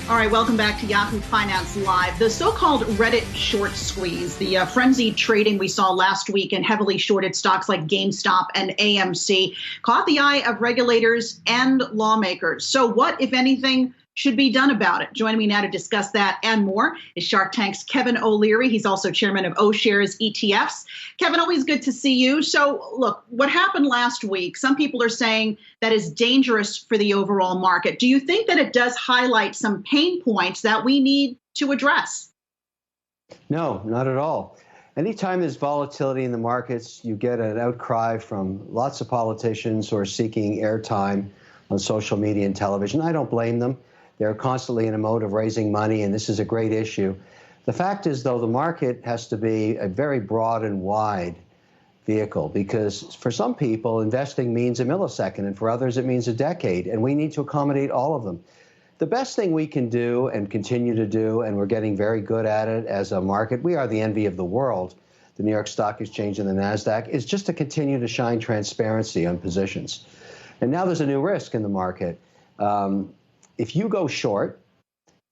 All right, welcome back to Yahoo Finance Live. The so-called Reddit short squeeze, the frenzied trading we saw last week in heavily shorted stocks like GameStop and AMC, caught the eye of regulators and lawmakers. So what, if anything, should be done about it? Joining me now to discuss that and more is Shark Tank's Kevin O'Leary. He's also chairman of O-Shares ETFs. Kevin, always good to see you. So look, what happened last week, some people are saying that is dangerous for the overall market. Do you think that it does highlight some pain points that we need to address? No, not at all. Anytime there's volatility in the markets, you get an outcry from lots of politicians who are seeking airtime on social media and television. I don't blame them. They're constantly in a mode of raising money, and this is a great issue. The fact is, though, the market has to be a very broad and wide vehicle, because for some people, investing means a millisecond, and for others, it means a decade, and we need to accommodate all of them. The best thing we can do and continue to do, and we're getting very good at it as a market, we are the envy of the world, the New York Stock Exchange and the NASDAQ, is just to continue to shine transparency on positions. And now there's a new risk in the market. If you go short,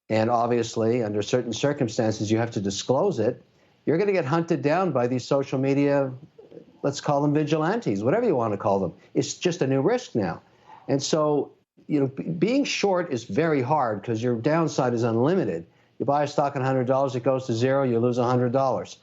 and obviously under certain circumstances you have to disclose it, you're going to get hunted down by these social media, let's call them vigilantes, whatever you want to call them. It's just a new risk now. And so, you know, being short is very hard because your downside is unlimited. You buy a stock at $100, it goes to zero, you lose $100.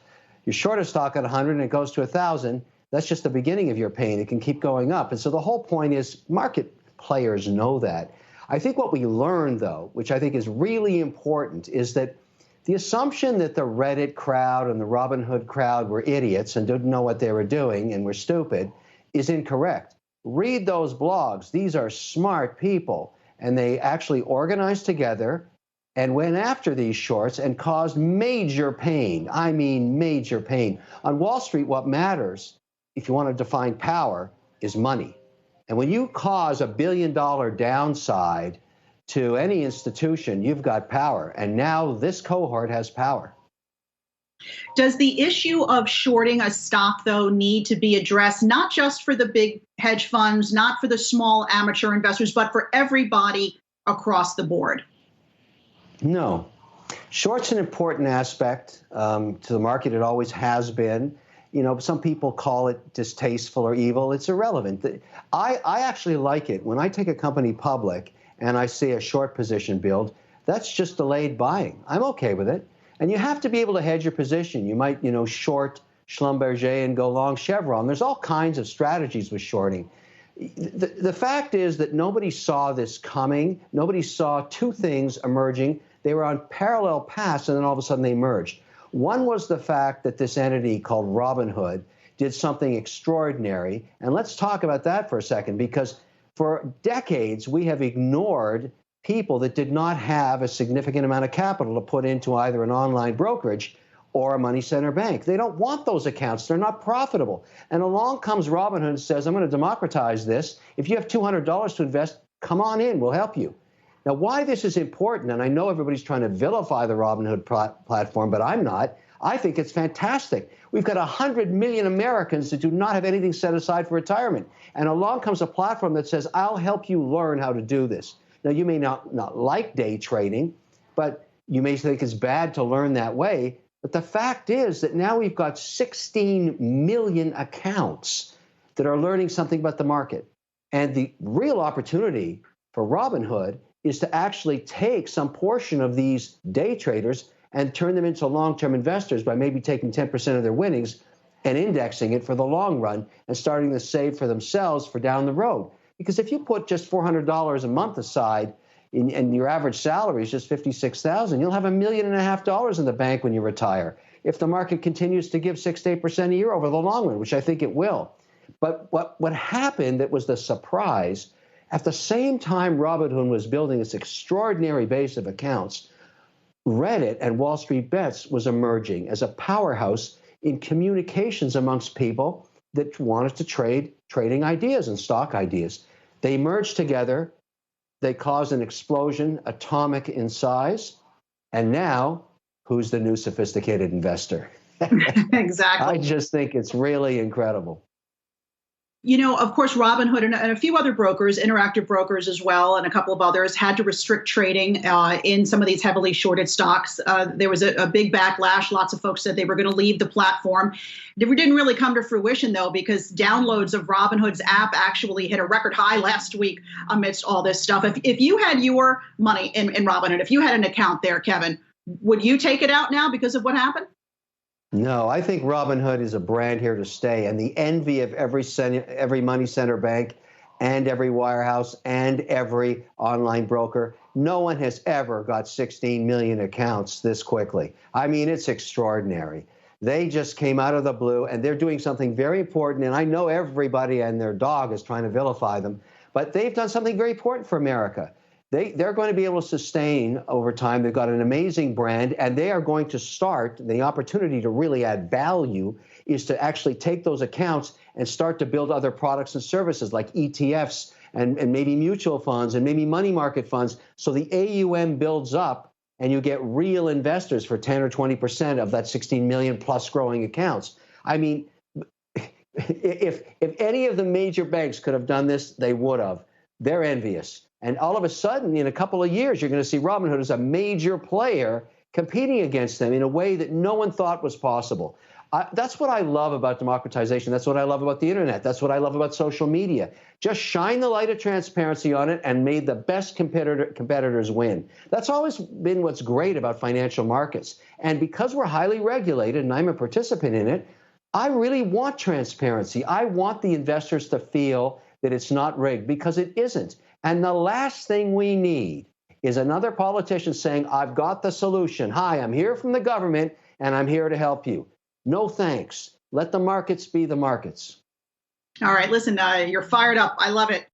You short a stock at 100 and it goes to 1,000. That's just the beginning of your pain. It can keep going up. And so the whole point is market players know that. I think what we learned, though, which I think is really important, is that the assumption that the Reddit crowd and the Robinhood crowd were idiots and didn't know what they were doing and were stupid is incorrect. Read those blogs. These are smart people, and they actually organized together and went after these shorts and caused major pain. I mean major pain. On Wall Street, what matters, if you want to define power, is money. And when you cause $1 billion downside to any institution, you've got power. And now this cohort has power. Does the issue of shorting a stock, though, need to be addressed, not just for the big hedge funds, not for the small amateur investors, but for everybody across the board? No. Short's an important aspect to the market. It always has been. You know, some people call it distasteful or evil. It's irrelevant. I actually like it. When I take a company public and I see a short position build, that's just delayed buying. I'm okay with it. And you have to be able to hedge your position. You might, short Schlumberger and go long Chevron. There's all kinds of strategies with shorting. The fact is that nobody saw this coming. Nobody saw two things emerging. They were on parallel paths, and then all of a sudden they merged. One was the fact that this entity called Robinhood did something extraordinary. And let's talk about that for a second, because for decades we have ignored people that did not have a significant amount of capital to put into either an online brokerage or a money center bank. They don't want those accounts. They're not profitable. And along comes Robinhood and says, I'm going to democratize this. If you have $200 to invest, come on in, we'll help you. Now, why this is important, and I know everybody's trying to vilify the Robinhood platform, but I'm not. I think it's fantastic. We've got 100 million Americans that do not have anything set aside for retirement. And along comes a platform that says, I'll help you learn how to do this. Now, you may not like day trading, but you may think it's bad to learn that way. But the fact is that now we've got 16 million accounts that are learning something about the market. And the real opportunity for Robinhood is to actually take some portion of these day traders and turn them into long-term investors by maybe taking 10% of their winnings and indexing it for the long run and starting to save for themselves for down the road. Because if you put just $400 a month aside and your average salary is just $56,000, you'll have $1.5 million in the bank when you retire, if the market continues to give 6 to 8% a year over the long run, which I think it will. But what happened that was the surprise, at the same time Robinhood was building this extraordinary base of accounts, Reddit and Wall Street Bets was emerging as a powerhouse in communications amongst people that wanted to trading ideas and stock ideas. They merged together. They caused an explosion, atomic in size. And now, who's the new sophisticated investor? Exactly. I just think it's really incredible. Of course, Robinhood and a few other brokers, interactive brokers as well, and a couple of others had to restrict trading in some of these heavily shorted stocks. There was a big backlash. Lots of folks said they were going to leave the platform. It didn't really come to fruition, though, because downloads of Robinhood's app actually hit a record high last week amidst all this stuff. If you had your money in Robinhood, if you had an account there, Kevin, would you take it out now because of what happened? No, I think Robinhood is a brand here to stay, and the envy of every money center bank and every wirehouse and every online broker. No one has ever got 16 million accounts this quickly. I mean, it's extraordinary. They just came out of the blue, and they're doing something very important, and I know everybody and their dog is trying to vilify them, but they've done something very important for America. They're going to be able to sustain over time. They've got an amazing brand, and they are going to start. The opportunity to really add value is to actually take those accounts and start to build other products and services like ETFs and maybe mutual funds and maybe money market funds. So the AUM builds up and you get real investors for 10 or 20% of that 16 million plus growing accounts. I mean, if any of the major banks could have done this, they would have. They're envious. And all of a sudden, in a couple of years, you're going to see Robinhood as a major player competing against them in a way that no one thought was possible. That's what I love about democratization. That's what I love about the internet. That's what I love about social media. Just shine the light of transparency on it and made the best competitors win. That's always been what's great about financial markets. And because we're highly regulated, and I'm a participant in it, I really want transparency. I want the investors to feel that it's not rigged, because it isn't. And the last thing we need is another politician saying, I've got the solution. Hi, I'm here from the government, and I'm here to help you. No thanks. Let the markets be the markets. All right, listen, you're fired up. I love it.